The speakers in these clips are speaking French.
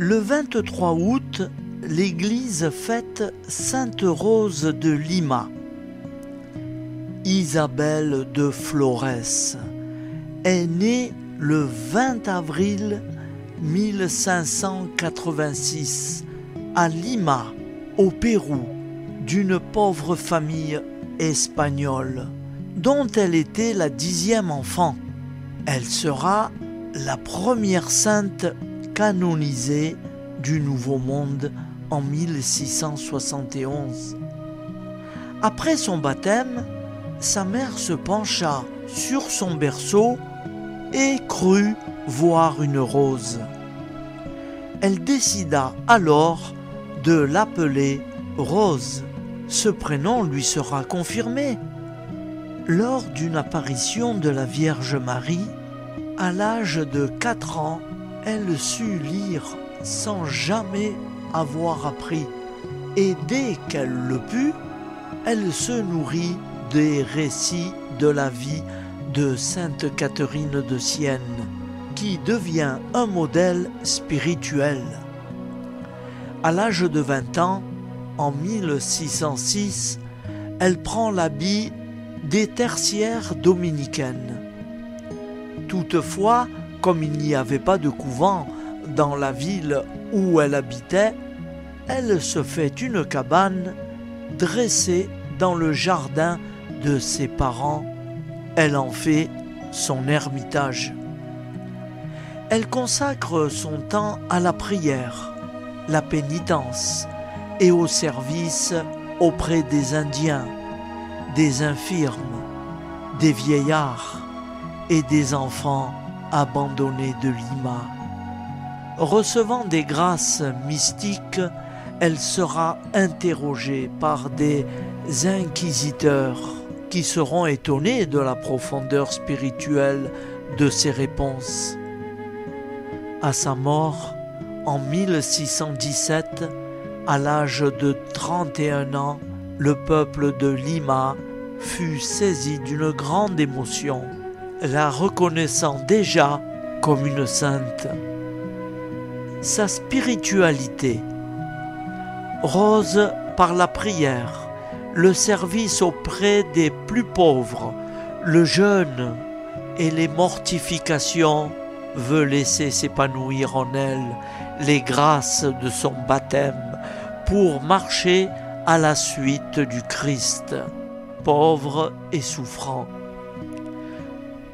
Le 23 août, l'Église fête Sainte Rose de Lima. Isabelle de Flores est née le 20 avril 1586 à Lima, au Pérou, d'une pauvre famille espagnole, dont elle était la 10e enfant. Elle sera la première sainte canonisée du Nouveau Monde en 1671. Après son baptême, sa mère se pencha sur son berceau et crut voir une rose. Elle décida alors de l'appeler Rose. Ce prénom lui sera confirmé lors d'une apparition de la Vierge Marie. À l'âge de 4 ans, elle sut lire sans jamais avoir appris, et dès qu'elle le put, elle se nourrit des récits de la vie de Sainte Catherine de Sienne, qui devient un modèle spirituel. À l'âge de 20 ans, en 1606, elle prend l'habit des tertiaires dominicaines. Toutefois, comme il n'y avait pas de couvent dans la ville où elle habitait, elle se fait une cabane dressée dans le jardin de ses parents. Elle en fait son ermitage. Elle consacre son temps à la prière, la pénitence et au service auprès des Indiens, des infirmes, des vieillards et des enfants abandonnés de Lima. Recevant des grâces mystiques, elle sera interrogée par des inquisiteurs qui seront étonnés de la profondeur spirituelle de ses réponses. À sa mort, en 1617, à l'âge de 31 ans, le peuple de Lima fut saisi d'une grande émotion, la reconnaissant déjà comme une sainte. Sa spiritualité, Rose par la prière, le service auprès des plus pauvres, le jeûne et les mortifications, veut laisser s'épanouir en elle les grâces de son baptême pour marcher à la suite du Christ, pauvre et souffrant.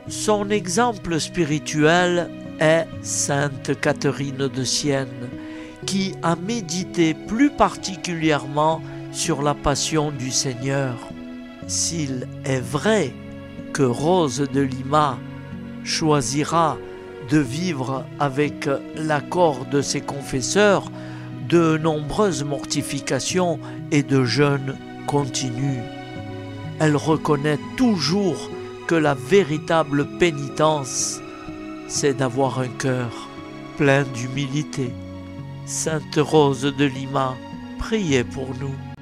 Son exemple spirituel est Sainte Catherine de Sienne, qui a médité plus particulièrement sur la passion du Seigneur. S'il est vrai que Rose de Lima choisira de vivre avec l'accord de ses confesseurs, de nombreuses mortifications et de jeûnes continuent. Elle reconnaît toujours que la véritable pénitence, c'est d'avoir un cœur plein d'humilité. Sainte Rose de Lima, priez pour nous.